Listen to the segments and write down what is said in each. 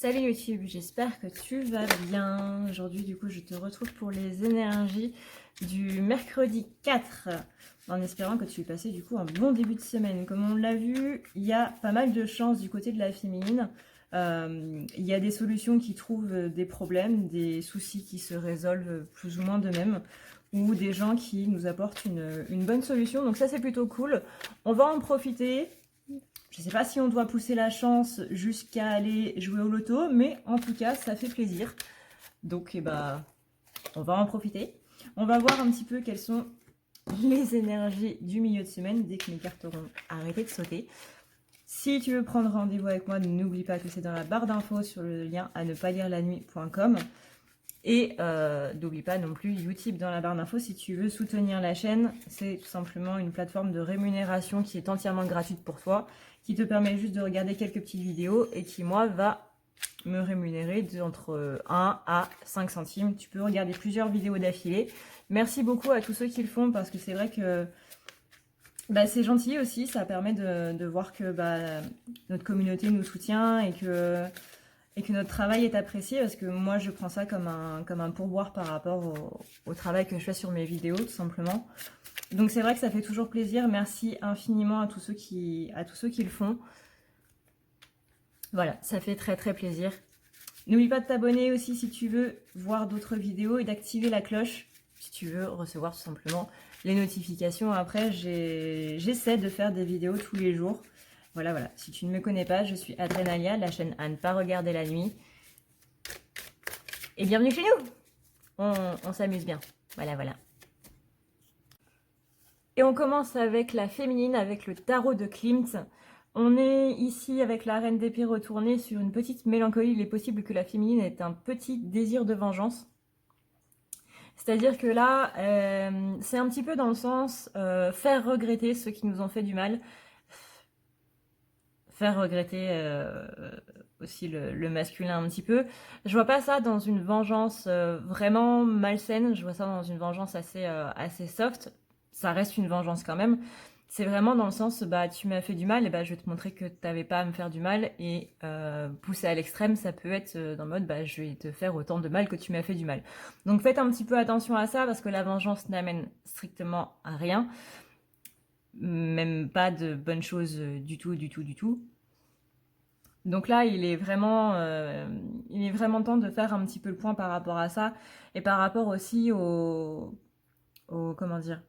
Salut YouTube, j'espère que tu vas bien. Aujourd'hui, du coup, je te retrouve pour les énergies du mercredi 4, en espérant que tu aies passé du coup un bon début de semaine. Comme on l'a vu, il y a pas mal de chance du côté de la féminine. Il y a des solutions qui trouvent des problèmes, des soucis qui se résolvent plus ou moins d'eux-mêmes, ou des gens qui nous apportent une bonne solution. Donc ça, c'est plutôt cool. On va en profiter. Je ne sais pas si on doit pousser la chance jusqu'à aller jouer au loto, mais en tout cas, ça fait plaisir. Donc, on va en profiter. On va voir un petit peu quelles sont les énergies du milieu de semaine dès que mes cartes auront arrêté de sauter. Si tu veux prendre rendez-vous avec moi, n'oublie pas que c'est dans la barre d'infos sur le lien à ne pas lire la nuit.com. Et n'oublie pas non plus Utip dans la barre d'infos si tu veux soutenir la chaîne. C'est tout simplement une plateforme de rémunération qui est entièrement gratuite pour toi, qui te permet juste de regarder quelques petites vidéos et qui, moi, va me rémunérer entre 1 à 5 centimes. Tu peux regarder plusieurs vidéos d'affilée. Merci beaucoup à tous ceux qui le font parce que c'est vrai que c'est gentil aussi. Ça permet de voir que notre communauté nous soutient et que notre travail est apprécié, parce que moi je prends ça comme un pourboire par rapport au travail que je fais sur mes vidéos, tout simplement. Donc c'est vrai que ça fait toujours plaisir. Merci infiniment à tous ceux qui le font. Voilà, ça fait très très plaisir. N'oublie pas de t'abonner aussi si tu veux voir d'autres vidéos et d'activer la cloche si tu veux recevoir tout simplement les notifications. Après, j'essaie de faire des vidéos tous les jours. Voilà. Si tu ne me connais pas, je suis Adrenalia, la chaîne à ne pas regarder la nuit. Et bienvenue chez nous. On s'amuse bien. Voilà. Et on commence avec la féminine, avec le tarot de Klimt. On est ici avec la reine d'épée retournée sur une petite mélancolie. Il est possible que la féminine ait un petit désir de vengeance. C'est-à-dire que là, c'est un petit peu dans le sens faire regretter ceux qui nous ont fait du mal. Faire regretter aussi le masculin un petit peu. Je vois pas ça dans une vengeance vraiment malsaine. Je vois ça dans une vengeance assez soft. Ça reste une vengeance quand même. C'est vraiment dans le sens, tu m'as fait du mal, et je vais te montrer que t'avais pas à me faire du mal. Et pousser à l'extrême, ça peut être dans le mode, je vais te faire autant de mal que tu m'as fait du mal. Donc faites un petit peu attention à ça, parce que la vengeance n'amène strictement à rien. Même pas de bonnes choses du tout. Donc là, il est vraiment temps de faire un petit peu le point par rapport à ça, et par rapport aussi comment dire,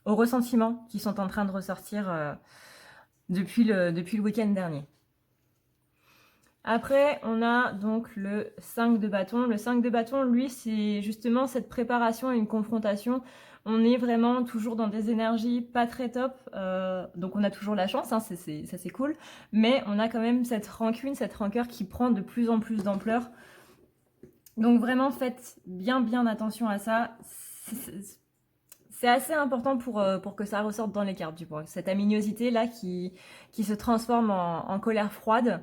aux ressentiments qui sont en train de ressortir depuis le week-end dernier. Après, on a donc le 5 de bâton. Le 5 de bâton, lui, c'est justement cette préparation à une confrontation. On est vraiment toujours dans des énergies pas très top. Donc on a toujours la chance, ça c'est cool. Mais on a quand même cette rancune, cette rancœur qui prend de plus en plus d'ampleur. Donc vraiment, faites bien attention à ça. C'est assez important pour que ça ressorte dans les cartes, du coup. Cette aminosité là qui se transforme en colère froide.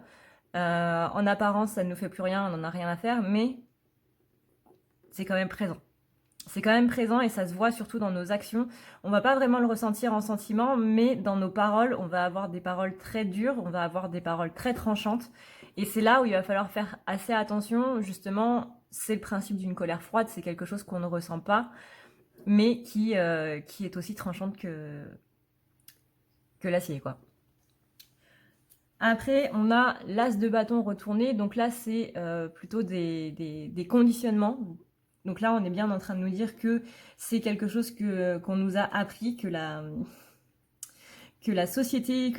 En apparence, ça ne nous fait plus rien, on n'en a rien à faire, mais c'est quand même présent. C'est quand même présent et ça se voit surtout dans nos actions. On va pas vraiment le ressentir en sentiment, mais dans nos paroles, on va avoir des paroles très dures, on va avoir des paroles très tranchantes. Et c'est là où il va falloir faire assez attention. Justement, c'est le principe d'une colère froide, c'est quelque chose qu'on ne ressent pas, mais qui est aussi tranchante que l'acier, quoi. Après, on a l'as de bâton retourné. Donc là, c'est plutôt des conditionnements. Donc là, on est bien en train de nous dire que c'est quelque chose qu'on nous a appris, que la société,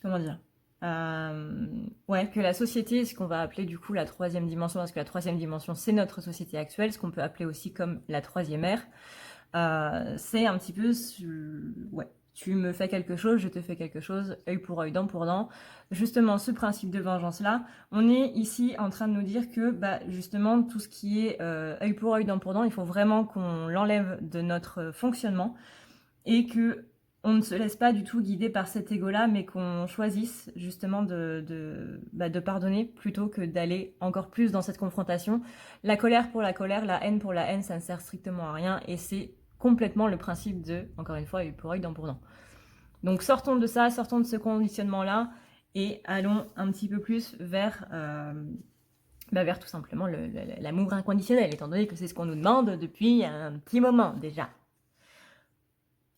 comment dire, que la société, ce qu'on va appeler du coup la troisième dimension, parce que la troisième dimension, c'est notre société actuelle, ce qu'on peut appeler aussi comme la troisième ère. C'est un petit peu, tu me fais quelque chose, je te fais quelque chose, œil pour œil, dent pour dent. Justement, ce principe de vengeance-là, on est ici en train de nous dire que, justement, tout ce qui est œil pour œil, dent pour dent, il faut vraiment qu'on l'enlève de notre fonctionnement et que on ne se laisse pas du tout guider par cet ego-là, mais qu'on choisisse justement de pardonner plutôt que d'aller encore plus dans cette confrontation. La colère pour la colère, la haine pour la haine, ça ne sert strictement à rien et c'est complètement le principe de, encore une fois, œil pour œil, dent pour dent. Donc sortons de ça, sortons de ce conditionnement-là et allons un petit peu plus vers, vers tout simplement l'amour inconditionnel, étant donné que c'est ce qu'on nous demande depuis un petit moment déjà.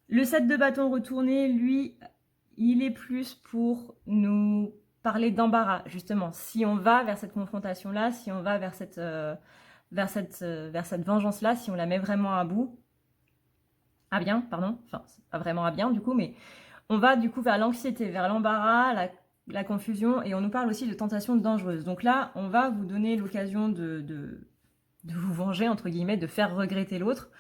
Le 7 de bâton retourné, lui, il est plus pour nous parler d'embarras, justement. Si on va vers cette confrontation-là, si on va vers cette vengeance-là, si on la met vraiment à bout, à bien, pardon, enfin, pas vraiment à bien du coup, mais on va du coup vers l'anxiété, vers l'embarras, la confusion, et on nous parle aussi de tentations dangereuses. Donc là, on va vous donner l'occasion de vous venger, entre guillemets, de faire regretter l'autre,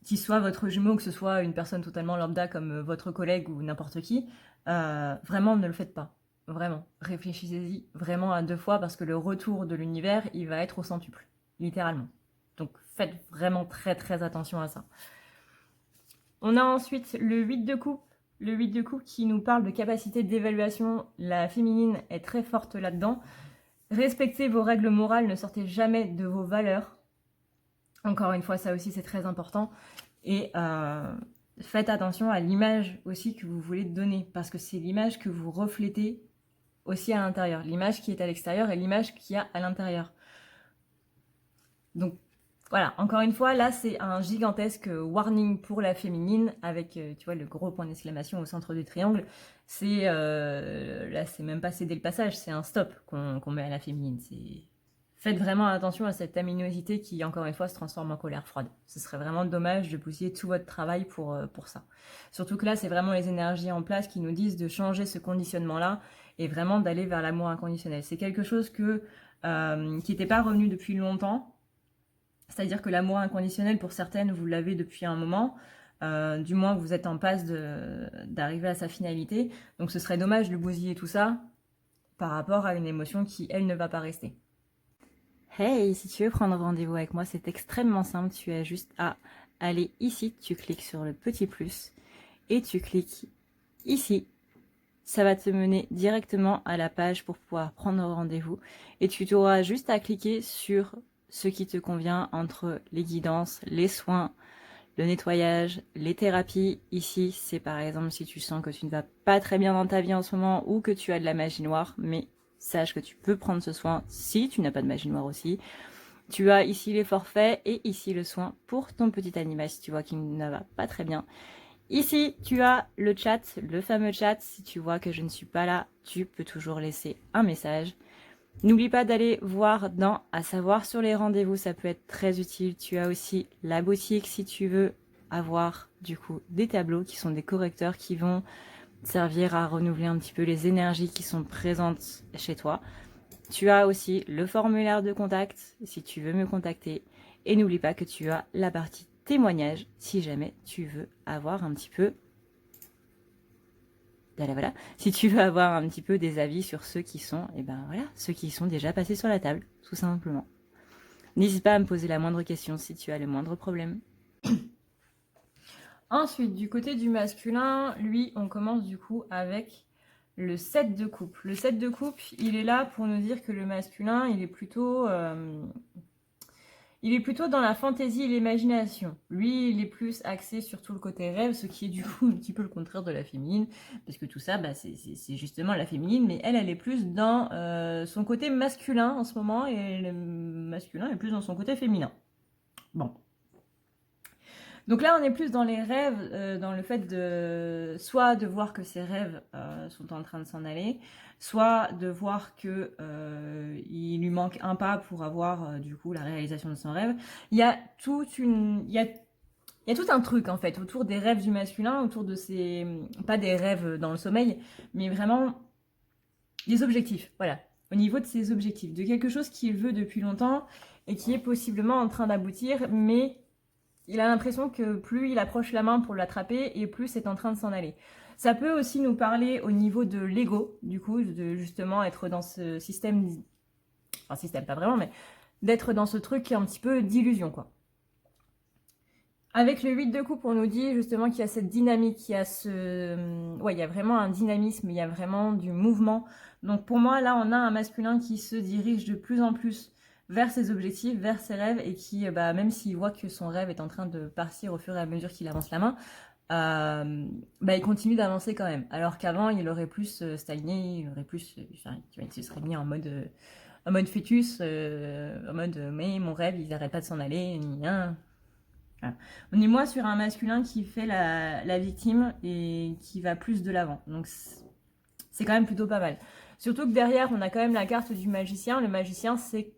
qu'il soit votre jumeau, que ce soit une personne totalement lambda comme votre collègue ou n'importe qui. Vraiment, ne le faites pas. Vraiment, réfléchissez-y vraiment à 2 fois parce que le retour de l'univers, il va être au centuple, littéralement. Donc faites vraiment très très attention à ça. On a ensuite le 8 de coupe. Le 8 de coupe qui nous parle de capacité d'évaluation. La féminine est très forte là-dedans. Respectez vos règles morales, ne sortez jamais de vos valeurs. Encore une fois, ça aussi c'est très important. Et faites attention à l'image aussi que vous voulez donner, parce que c'est l'image que vous reflétez aussi à l'intérieur. L'image qui est à l'extérieur et l'image qu'il y a à l'intérieur. Donc voilà, encore une fois, là c'est un gigantesque warning pour la féminine avec, tu vois, le gros point d'exclamation au centre du triangle. C'est là, c'est même pas céder le passage, c'est un stop qu'on met à la féminine. Faites vraiment attention à cette aminosité qui, encore une fois, se transforme en colère froide. Ce serait vraiment dommage de bousiller tout votre travail pour ça. Surtout que là, c'est vraiment les énergies en place qui nous disent de changer ce conditionnement-là et vraiment d'aller vers l'amour inconditionnel. C'est quelque chose qui n'était pas revenu depuis longtemps. C'est-à-dire que l'amour inconditionnel, pour certaines, vous l'avez depuis un moment. Du moins, vous êtes en passe d'arriver à sa finalité. Donc, ce serait dommage de bousiller tout ça par rapport à une émotion qui, elle, ne va pas rester. Hey, si tu veux prendre rendez-vous avec moi, c'est extrêmement simple. Tu as juste à aller ici, tu cliques sur le petit plus et tu cliques ici. Ça va te mener directement à la page pour pouvoir prendre rendez-vous. Et tu auras juste à cliquer sur ce qui te convient entre les guidances, les soins, le nettoyage, les thérapies. Ici, c'est par exemple si tu sens que tu ne vas pas très bien dans ta vie en ce moment ou que tu as de la magie noire, mais sache que tu peux prendre ce soin si tu n'as pas de magie noire aussi. Tu as ici les forfaits et ici le soin pour ton petit animal si tu vois qu'il ne va pas très bien. Ici, tu as le chat, le fameux chat. Si tu vois que je ne suis pas là, tu peux toujours laisser un message. N'oublie pas d'aller voir dans à savoir sur les rendez-vous, ça peut être très utile. Tu as aussi la boutique si tu veux avoir du coup des tableaux qui sont des correcteurs qui vont servir à renouveler un petit peu les énergies qui sont présentes chez toi. Tu as aussi le formulaire de contact si tu veux me contacter. Et n'oublie pas que tu as la partie témoignage si jamais tu veux avoir un petit peu... Voilà. Si tu veux avoir un petit peu des avis sur ceux qui sont, et ben voilà, ceux qui sont déjà passés sur la table, tout simplement. N'hésite pas à me poser la moindre question si tu as le moindre problème. Ensuite, du côté du masculin, lui, on commence du coup avec le 7 de coupe. Le 7 de coupe, il est là pour nous dire que le masculin, il est plutôt dans la fantaisie et l'imagination. Lui, il est plus axé sur tout le côté rêve, ce qui est du coup un petit peu le contraire de la féminine, parce que tout ça, bah, c'est justement la féminine, mais elle est plus dans son côté masculin en ce moment, et le masculin est plus dans son côté féminin. Bon. Donc là, on est plus dans les rêves, dans le fait de soit de voir que ses rêves sont en train de s'en aller, soit de voir que il lui manque un pas pour avoir du coup la réalisation de son rêve. Il y a tout un truc en fait autour des rêves du masculin, autour de ces pas des rêves dans le sommeil, mais vraiment des objectifs. Voilà, au niveau de ses objectifs, de quelque chose qu'il veut depuis longtemps et qui est possiblement en train d'aboutir, mais il a l'impression que plus il approche la main pour l'attraper et plus c'est en train de s'en aller. Ça peut aussi nous parler au niveau de l'ego, du coup, de justement être dans ce système, enfin système pas vraiment, mais d'être dans ce truc qui est un petit peu d'illusion, quoi. Avec le 8 de coupe, on nous dit justement qu'il y a cette dynamique, il y a vraiment un dynamisme, il y a vraiment du mouvement. Donc pour moi, là, on a un masculin qui se dirige de plus en plus vers ses objectifs, vers ses rêves, et qui, même s'il voit que son rêve est en train de partir au fur et à mesure qu'il avance la main, il continue d'avancer quand même. Alors qu'avant, il aurait plus stagné, il aurait plus, il se serait mis en mode fœtus, en mode mais mon rêve, il n'arrête pas de s'en aller. Voilà. On est moins sur un masculin qui fait la victime et qui va plus de l'avant. Donc c'est quand même plutôt pas mal. Surtout que derrière, on a quand même la carte du magicien. Le magicien, c'est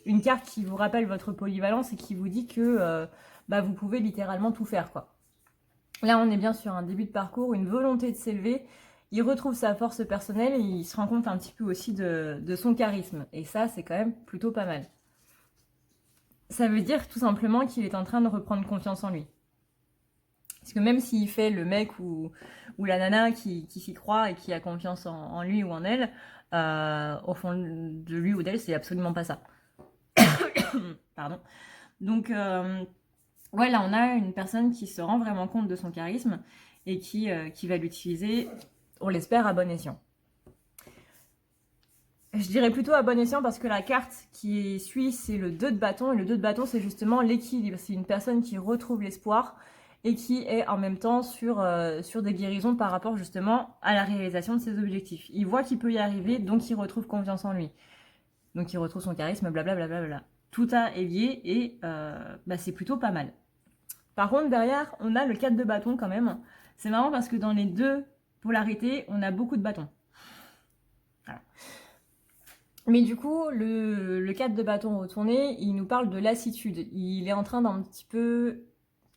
une carte qui vous rappelle votre polyvalence et qui vous dit que vous pouvez littéralement tout faire, quoi. Là, on est bien sur un début de parcours, une volonté de s'élever. Il retrouve sa force personnelle et il se rend compte un petit peu aussi de son charisme. Et ça, c'est quand même plutôt pas mal. Ça veut dire tout simplement qu'il est en train de reprendre confiance en lui. Parce que même s'il fait le mec ou la nana qui s'y croit et qui a confiance en lui ou en elle, au fond de lui ou d'elle, c'est absolument pas ça. Pardon. Donc, ouais, là, on a une personne qui se rend vraiment compte de son charisme et qui va l'utiliser, on l'espère, à bon escient. Je dirais plutôt à bon escient parce que la carte qui suit, c'est le 2 de bâton. Et le 2 de bâton, c'est justement l'équilibre. C'est une personne qui retrouve l'espoir et qui est en même temps sur des guérisons par rapport justement à la réalisation de ses objectifs. Il voit qu'il peut y arriver, donc il retrouve confiance en lui. Donc il retrouve son charisme, blablabla. Tout est lié et c'est plutôt pas mal. Par contre, derrière, on a le 4 de bâton quand même. C'est marrant parce que dans les deux polarités, on a beaucoup de bâtons. Voilà. Mais du coup, le 4 de bâton retourné, il nous parle de lassitude. Il est en train d'un petit peu...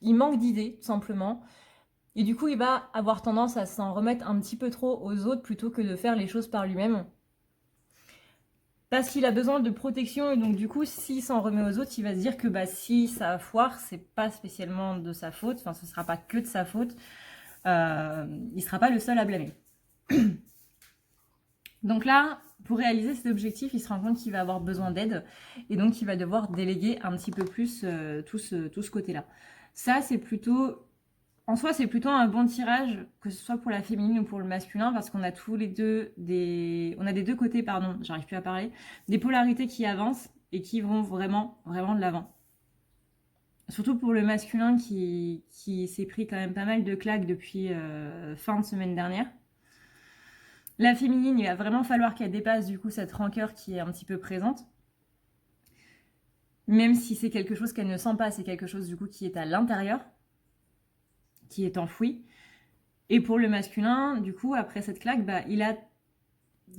Il manque d'idées, tout simplement. Et du coup, il va avoir tendance à s'en remettre un petit peu trop aux autres plutôt que de faire les choses par lui-même. Parce qu'il a besoin de protection et donc du coup, s'il s'en remet aux autres, il va se dire que si ça foire, c'est pas spécialement de sa faute. Enfin, ce sera pas que de sa faute. Il sera pas le seul à blâmer. Donc là, pour réaliser cet objectif, il se rend compte qu'il va avoir besoin d'aide et donc il va devoir déléguer un petit peu plus tout ce côté-là. Ça, c'est plutôt... En soi, c'est plutôt un bon tirage, que ce soit pour la féminine ou pour le masculin, parce qu'on a tous les deux on a des deux côtés, pardon, j'arrive plus à parler, des polarités qui avancent et qui vont vraiment, vraiment de l'avant. Surtout pour le masculin qui s'est pris quand même pas mal de claques depuis fin de semaine dernière. La féminine, il va vraiment falloir qu'elle dépasse du coup cette rancœur qui est un petit peu présente. Même si c'est quelque chose qu'elle ne sent pas, c'est quelque chose du coup qui est à l'intérieur, qui est enfoui. Et pour le masculin, du coup, après cette claque, il a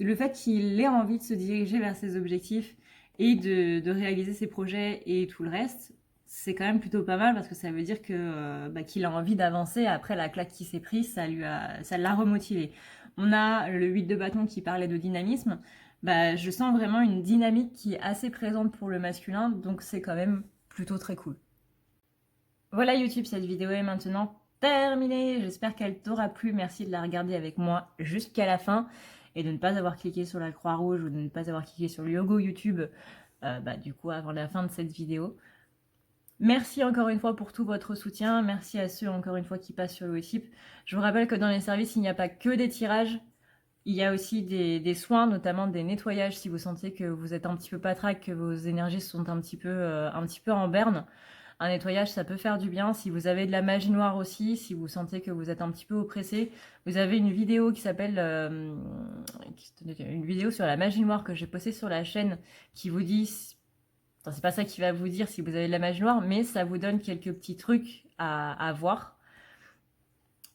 le fait qu'il ait envie de se diriger vers ses objectifs et de réaliser ses projets et tout le reste, c'est quand même plutôt pas mal parce que ça veut dire que qu'il a envie d'avancer. Après la claque qui s'est prise, ça l'a remotivé. On a le 8 de bâton qui parlait de dynamisme. Je sens vraiment une dynamique qui est assez présente pour le masculin, donc c'est quand même plutôt très cool. Voilà YouTube, cette vidéo est maintenant terminée. J'espère qu'elle t'aura plu. Merci de la regarder avec moi jusqu'à la fin et de ne pas avoir cliqué sur la croix rouge ou de ne pas avoir cliqué sur le logo YouTube du coup avant la fin de cette vidéo. Merci encore une fois pour tout votre soutien. Merci à ceux encore une fois qui passent sur le Utip. Je vous rappelle que dans les services, il n'y a pas que des tirages. Il y a aussi des soins, notamment des nettoyages si vous sentez que vous êtes un petit peu patraque, que vos énergies sont un petit peu en berne. Un nettoyage, ça peut faire du bien. Si vous avez de la magie noire aussi, si vous sentez que vous êtes un petit peu oppressé, vous avez une vidéo qui s'appelle... une vidéo sur la magie noire que j'ai postée sur la chaîne qui vous dit... Enfin, c'est pas ça qui va vous dire si vous avez de la magie noire, mais ça vous donne quelques petits trucs à voir.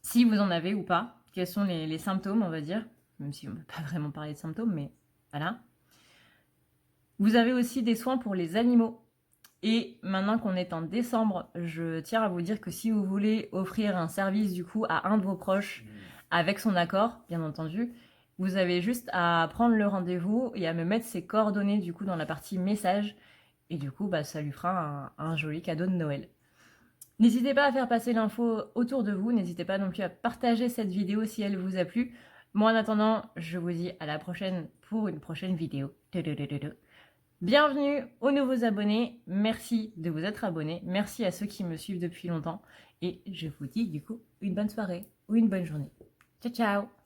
Si vous en avez ou pas. Quels sont les symptômes, on va dire. Même si on ne peut pas vraiment parler de symptômes, mais voilà. Vous avez aussi des soins pour les animaux. Et maintenant qu'on est en décembre, je tiens à vous dire que si vous voulez offrir un service du coup à un de vos proches avec son accord, bien entendu, vous avez juste à prendre le rendez-vous et à me mettre ses coordonnées du coup dans la partie message. Et du coup, ça lui fera un joli cadeau de Noël. N'hésitez pas à faire passer l'info autour de vous. N'hésitez pas non plus à partager cette vidéo si elle vous a plu. Moi, en attendant, je vous dis à la prochaine pour une prochaine vidéo. Bienvenue aux nouveaux abonnés. Merci de vous être abonnés. Merci à ceux qui me suivent depuis longtemps. Et je vous dis du coup une bonne soirée ou une bonne journée. Ciao, ciao!